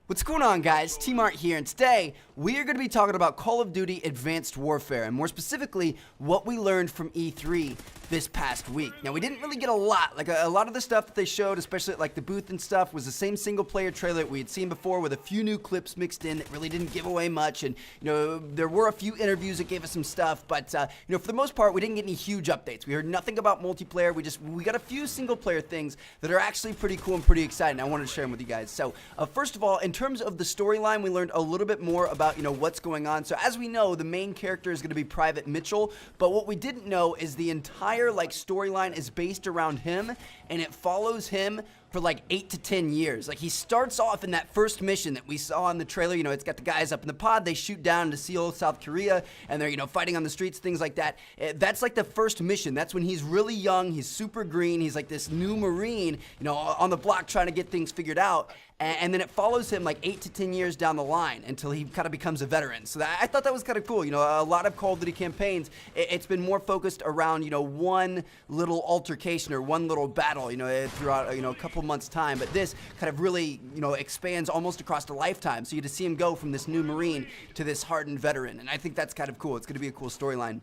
What's going on, guys? T-Mart here, and today we are going to be talking about Call of Duty Advanced Warfare, and more specifically, what we learned from E3 this past week. Now, we didn't really get a lot. Like, a lot of the stuff that they showed, especially like the booth and stuff, was the same single-player trailer that we had seen before with a few new clips mixed in that really didn't give away much, and, you know, there were a few interviews that gave us some stuff, but, you know, for the most part, we didn't get any huge updates. We heard nothing about multiplayer. We got a few single-player things that are actually pretty cool and pretty exciting. I wanted to share them with you guys. So, first of all, in terms of the storyline, we learned a little bit more about, you know, what's going on. So as we know, the main character is going to be Private Mitchell, but what we didn't know is the entire like storyline is based around him, and it follows him for like 8 to 10 years. Like, he starts off in that first mission that we saw in the trailer. You know, it's got the guys up in the pod, they shoot down to Seoul, South Korea, and they're, you know, fighting on the streets, things like that. That's like the first mission. That's when he's really young, he's super green, he's like this new Marine, you know, on the block trying to get things figured out. And then it follows him like 8 to 10 years down the line until he kind of becomes a veteran. So I thought that was kind of cool. You know, a lot of Call of Duty campaigns, it's been more focused around, you know, one little altercation or one little battle, you know, throughout, you know, a couple months' time. But this kind of really, you know, expands almost across a lifetime. So you just see him go from this new Marine to this hardened veteran. And I think that's kind of cool. It's going to be a cool storyline.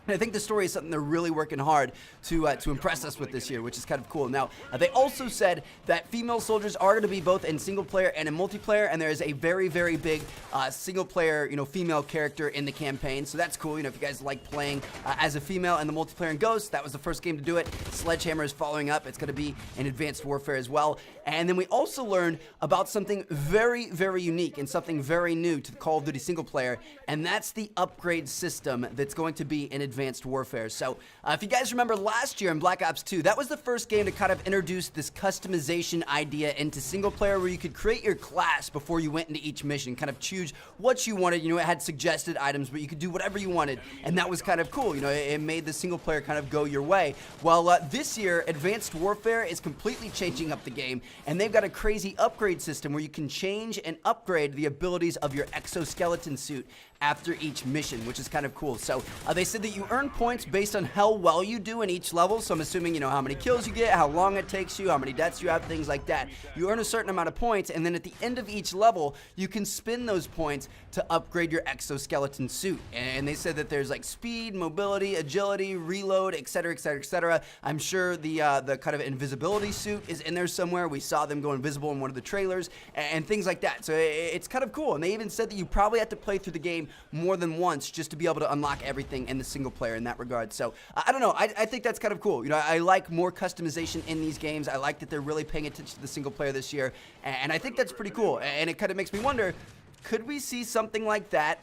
And I think the story is something they're really working hard to impress us with this year, which is kind of cool. Now, they also said that female soldiers are going to be both in single player and in multiplayer, and there is a very, very big single player, you know, female character in the campaign. So that's cool. You know, if you guys like playing as a female in the multiplayer in Ghost, that was the first game to do it. Sledgehammer is following up. It's going to be in Advanced Warfare as well. And then we also learned about something very, very unique and something very new to the Call of Duty single player, and that's the upgrade system that's going to be in Advanced Warfare. So if you guys remember last year in Black Ops 2, that was the first game to kind of introduce this customization idea into single player, where you could create your class before you went into each mission, kind of choose what you wanted. You know, it had suggested items, but you could do whatever you wanted, and that was kind of cool. You know, it made the single player kind of go your way. Well, this year, Advanced Warfare is completely changing up the game, and they've got a crazy upgrade system where you can change and upgrade the abilities of your exoskeleton suit after each mission, which is kind of cool. So they said that you earn points based on how well you do in each level. So I'm assuming, you know, how many kills you get, how long it takes you, how many deaths you have, things like that. You earn a certain amount of points, and then at the end of each level, you can spend those points to upgrade your exoskeleton suit. And they said that there's like speed, mobility, agility, reload, etc., etc., etc. I'm sure the kind of invisibility suit is in there somewhere. We saw them go invisible in one of the trailers and things like that. So it's kind of cool. And they even said that you probably have to play through the game more than once just to be able to unlock everything in the single player in that regard. So I don't know, I think that's kind of cool. You know, I like more customization in these games. I like that they're really paying attention to the single player this year, and I think that's pretty cool. And it kind of makes me wonder, could we see something like that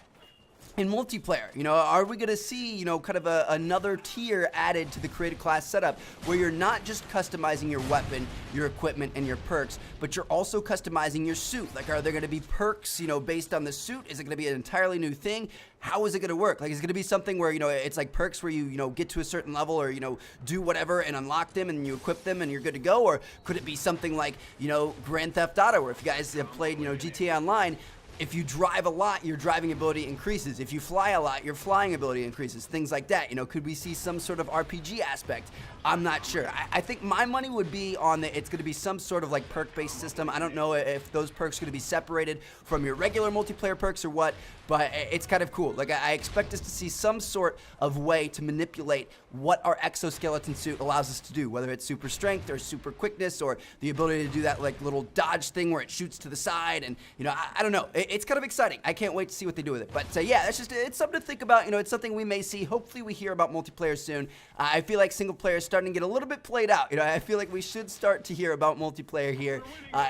in multiplayer? You know, are we going to see, you know, kind of another tier added to the created class setup where you're not just customizing your weapon, your equipment, and your perks, but you're also customizing your suit? Like, are there going to be perks, you know, based on the suit? Is it going to be an entirely new thing? How is it going to work? Like, is it going to be something where, you know, it's like perks where you know, get to a certain level or, you know, do whatever and unlock them and you equip them and you're good to go? Or could it be something like, you know, Grand Theft Auto, where if you guys have played, you know, GTA Online, if you drive a lot, your driving ability increases. If you fly a lot, your flying ability increases. Things like that. You know, could we see some sort of RPG aspect? I'm not sure. I think my money would be on that it's going to be some sort of like perk-based system. I don't know if those perks are going to be separated from your regular multiplayer perks or what, but it's kind of cool. Like, I expect us to see some sort of way to manipulate what our exoskeleton suit allows us to do, whether it's super strength or super quickness or the ability to do that like little dodge thing where it shoots to the side. And, you know, I don't know. It's kind of exciting. I can't wait to see what they do with it. But yeah, it's something to think about. You know, it's something we may see. Hopefully we hear about multiplayer soon. I feel like single player is starting to get a little bit played out. You know, I feel like we should start to hear about multiplayer here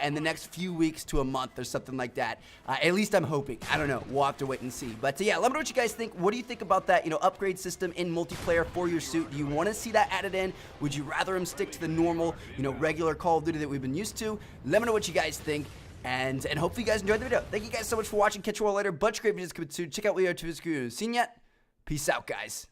in the next few weeks to a month or something like that. At least I'm hoping. I don't know. We'll have to wait and see. But yeah, let me know what you guys think. What do you think about that, you know, upgrade system in multiplayer for your suit? Do you want to see that added in? Would you rather them stick to the normal, you know, regular Call of Duty that we've been used to? Let me know what you guys think. And hopefully you guys enjoyed the video. Thank you guys so much for watching. Catch you all later. Bunch of great videos coming soon. Check out Leo to his crew. Seen yet? Peace out, guys.